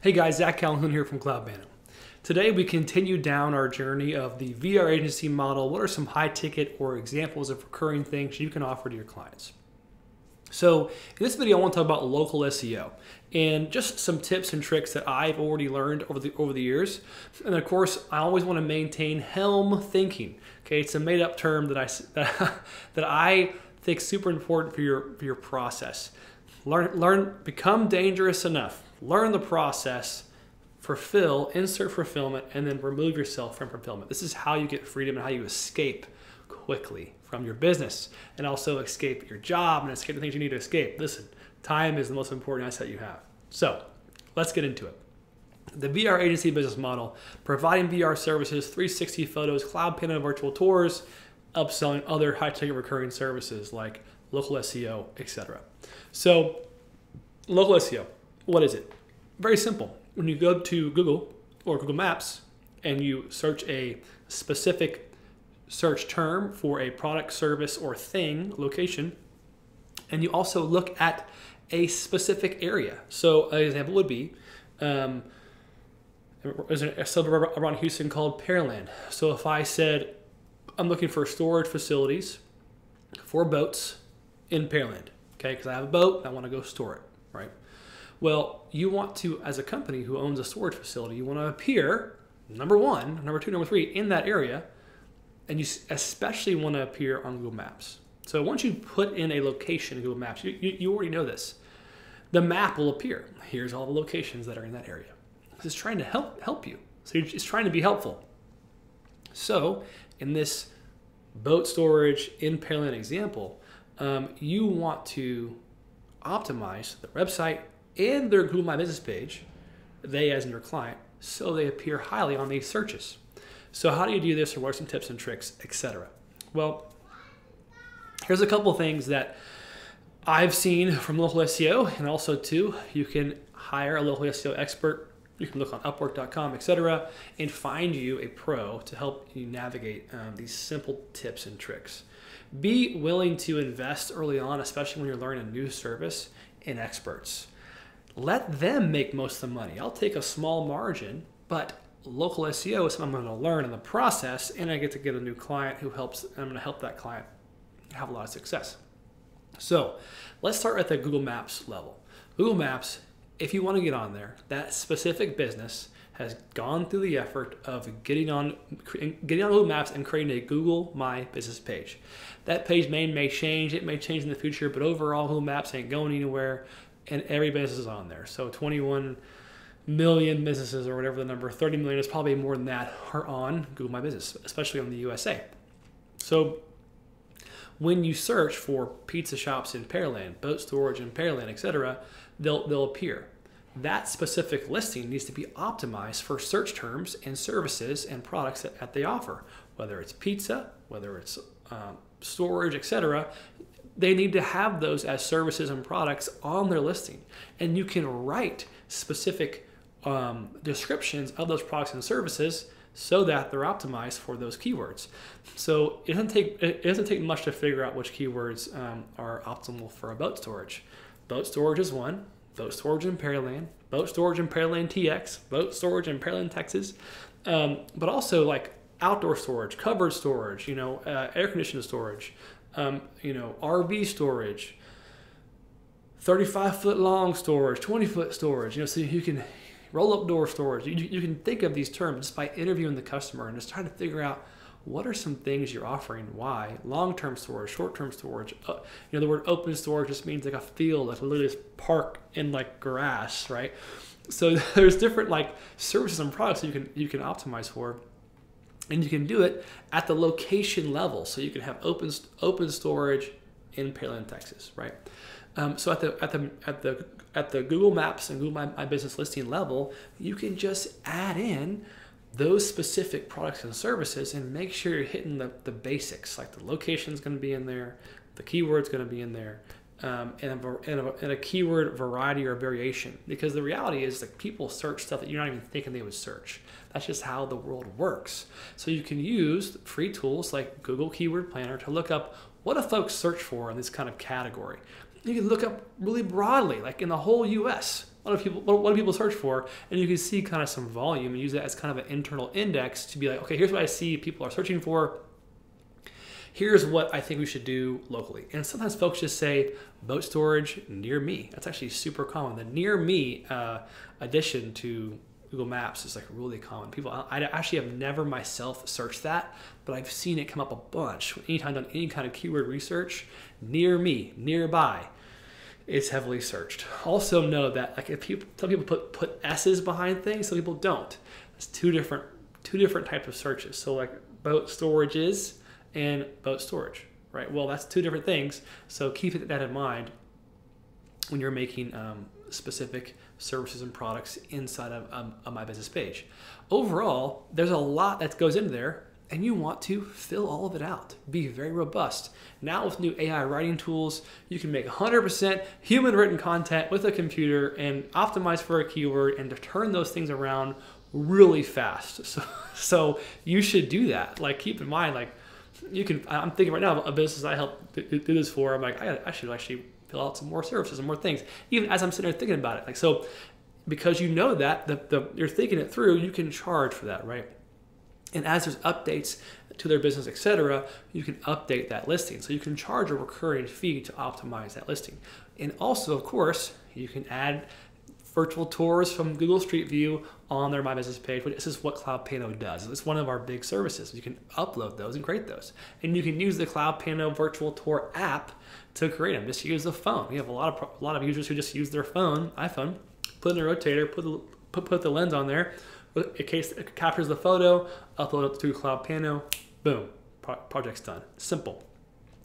Hey guys, Zach Calhoun here from CloudPano. Today we continue down our journey of the VR agency model. What are some high ticket or examples of recurring things you can offer to your clients? So in this video I want to talk about local SEO and just some tips and tricks that I've already learned over the years. And of course I always want to maintain helm thinking. Okay, it's a made up term that I think is super important for your process. Become dangerous enough. Learn the process, insert fulfillment, and then remove yourself from fulfillment. This is how you get freedom and how you escape quickly from your business and also escape your job and escape the things you need to escape. Listen, time is the most important asset you have. So let's get into it. The VR agency business model, providing VR services, 360 photos, CloudPano virtual tours, upselling other high-ticket recurring services like local SEO, etc. So local SEO, what is it? Very simple. When you go to Google or Google Maps and you search a specific search term for a product, service, or thing, location, and you also look at a specific area. So an example would be, there's a suburb around Houston called Pearland. So if I said, I'm looking for storage facilities for boats in Pearland, okay, because I have a boat, I want to go store it, right? Well, you want to, as a company who owns a storage facility, you want to appear, number one, number two, number three, in that area, and you especially want to appear on Google Maps. So once you put in a location in Google Maps, you already know this. The map will appear. Here's all the locations that are in that area. It's trying to help you. So it's trying to be helpful. So in this boat storage in Pearland example, you want to optimize the website and their Google My Business page, they as in your client, so they appear highly on these searches. So how do you do this, or what are some tips and tricks, etc.? Well, here's a couple of things that I've seen from local SEO, and also too, you can hire a local SEO expert. You can look on Upwork.com, etc., and find you a pro to help you navigate these simple tips and tricks. Be willing to invest early on, especially when you're learning a new service, in experts. Let them make most of the money. I'll take a small margin, but local SEO is something I'm going to learn in the process, and I get to get a new client who helps, and I'm going to help that client have a lot of success. So let's start at the Google Maps level. Google Maps, if you want to get on there, that specific business has gone through the effort of getting on Google Maps and creating a Google My Business page. That page may change, it may change in the future, but overall Google Maps ain't going anywhere, and every business is on there. So 21 million businesses, or whatever the number, 30 million is probably more than that, are on Google My Business, especially on the USA. So when you search for pizza shops in Pearland, boat storage in Pearland, etc., they'll appear. That specific listing needs to be optimized for search terms and services and products that they offer, whether it's pizza, whether it's storage, etc. They need to have those as services and products on their listing. And you can write specific descriptions of those products and services so that they're optimized for those keywords. So it doesn't take much to figure out which keywords are optimal for a boat storage. Boat storage is one. Boat storage in Pearland, boat storage in Pearland TX, boat storage in Pearland, Texas, but also like outdoor storage, covered storage, air conditioned storage, RV storage, 35-foot long storage, 20-foot storage, so you can roll up door storage. You can think of these terms just by interviewing the customer and just trying to figure out what are some things you're offering, why, long-term storage, short-term storage. The word open storage just means like a field, like literally just park in like grass, right? So there's different like services and products that you can optimize for. And you can do it at the location level. So you can have open storage in Pearland, Texas, right? So at the Google Maps and Google My Business listing level, you can just add in those specific products and services and make sure you're hitting the basics, like the location's going to be in there, the keyword's going to be in there, and a keyword variety or variation. Because the reality is that people search stuff that you're not even thinking they would search. That's just how the world works. So you can use free tools like Google Keyword Planner to look up what do folks search for in this kind of category. You can look up really broadly, like in the whole US, what do people search for, and you can see kind of some volume and use that as kind of an internal index to be like, okay, here's what I see people are searching for. Here's what I think we should do locally. And sometimes folks just say boat storage near me. That's actually super common. The near me addition to Google Maps is like really common. I actually have never myself searched that, but I've seen it come up a bunch. Anytime done any kind of keyword research, near me, nearby, it's heavily searched. Also know that like some people put S's behind things, some people don't. It's two different types of searches. So like boat storages and boat storage, right? Well, that's two different things. So keep that in mind when you're making specific services and products inside of my business page. Overall, there's a lot that goes into there, and you want to fill all of it out. Be very robust. Now with new AI writing tools, you can make 100% human written content with a computer and optimize for a keyword and to turn those things around really fast. So you should do that. Like keep in mind, like I'm thinking right now of a business I help do this for. I'm like, I should actually fill out some more services and more things, even as I'm sitting there thinking about it. Like, so because you know that you're thinking it through, you can charge for that, right? And as there's updates to their business, etc., you can update that listing. So you can charge a recurring fee to optimize that listing. And also, of course, you can add virtual tours from Google Street View on their My Business page. This is what CloudPano does. It's one of our big services. You can upload those and create those. And you can use the CloudPano virtual tour app to create them. Just use the phone. We have a lot of users who just use their iPhone, put in a rotator, put the lens on there. In case it captures the photo, upload it through CloudPano, boom, project's done. Simple.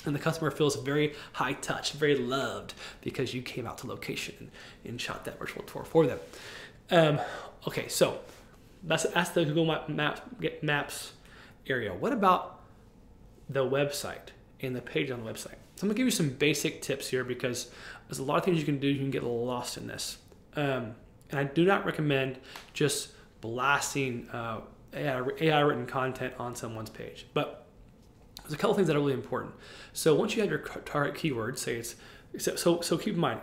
And the customer feels very high touch, very loved because you came out to location and shot that virtual tour for them. Okay, so that's the Google Maps area. What about the website and the page on the website? So I'm gonna give you some basic tips here because there's a lot of things you can do. You can get lost in this. And I do not recommend just blasting AI written content on someone's page. But there's a couple things that are really important. So once you have your target keyword, so keep in mind,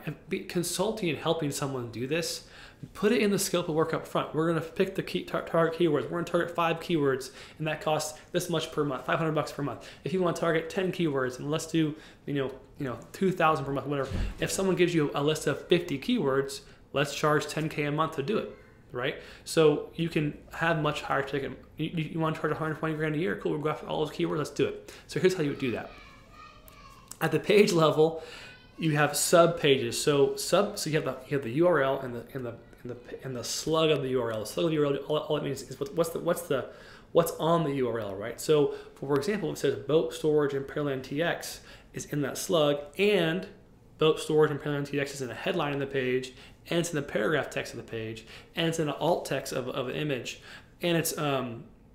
consulting and helping someone do this, put it in the scope of work up front. We're going to pick the target keywords. We're going to target 5 keywords, and that costs this much per month, $500 per month. If you want to target 10 keywords, and let's do 2,000 per month, whatever. If someone gives you a list of 50 keywords, let's charge $10K a month to do it. Right? So you can have much higher ticket. You want to charge 120 grand a year? Cool, we'll go after all those keywords, let's do it. So here's how you would do that. At the page level, you have sub pages. So you have the URL and the slug of the URL. The slug of the URL, all it means is what's on the URL, right? So for example, it says boat storage and Pearland TX is in that slug, and boat storage and Pearland TX is in the headline of the page, and it's in the paragraph text of the page, and it's in the alt text of an image, and it's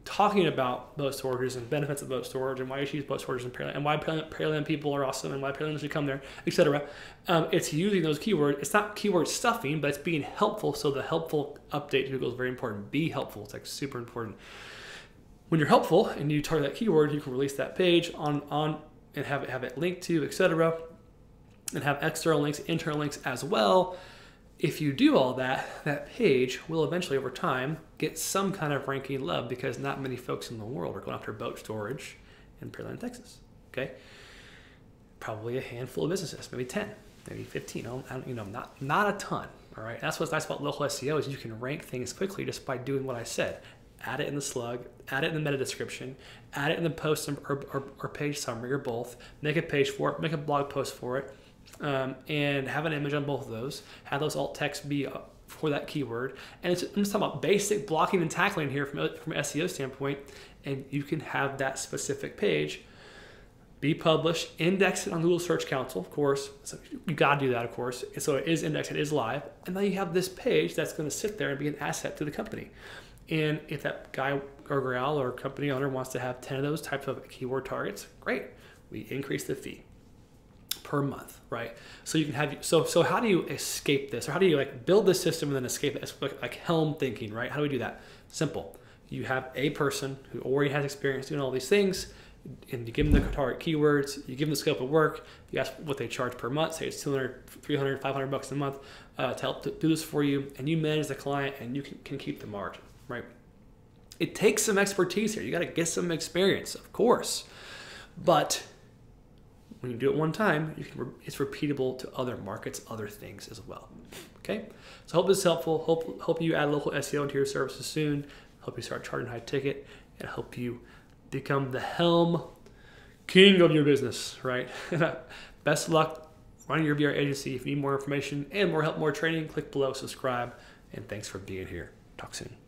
talking about boat storages and benefits of boat storage and why you should use boat storage in Pearland and why Pearland people are awesome and why Pearland should come there, etc. It's using those keywords. It's not keyword stuffing, but it's being helpful. So the helpful update to Google is very important. Be helpful. It's like super important. When you're helpful and you target that keyword, you can release that page on and have it linked to, etc. And have external links, internal links as well. If you do all that, that page will eventually, over time, get some kind of ranking love because not many folks in the world are going after boat storage in Pearland, Texas. Okay, probably a handful of businesses, maybe 10, maybe 15. Not a ton. All right, that's what's nice about local SEO is you can rank things quickly just by doing what I said. Add it in the slug, add it in the meta description, add it in the post or page summary or both. Make a page for it, make a blog post for it. And have an image on both of those, have those alt text be for that keyword. And I'm just talking about basic blocking and tackling here from an SEO standpoint, and you can have that specific page be published, index it on Google Search Console, of course. So you got to do that, of course. And so it is indexed, it is live. And then you have this page that's going to sit there and be an asset to the company. And if that guy or gal or company owner wants to have 10 of those types of keyword targets, great. We increase the fee per month, right? So you can have, so how do you escape this? Or how do you like build this system and then escape it? It's like helm thinking, right? How do we do that? Simple. You have a person who already has experience doing all these things. and you give them the target keywords, you give them the scope of work, you ask what they charge per month, say it's 200, 300, 500 bucks a month to help do this for you, and you manage the client and you can keep the margin, right? It takes some expertise here. You got to get some experience, of course, but when you do it one time, it's repeatable to other markets, other things as well. Okay, so I hope this is helpful. Hope you add local SEO into your services soon. Hope you start charging high ticket, and hope you become the helm king of your business, right? Best of luck running your VR agency. If you need more information and more help, more training, click below, subscribe, and thanks for being here. Talk soon.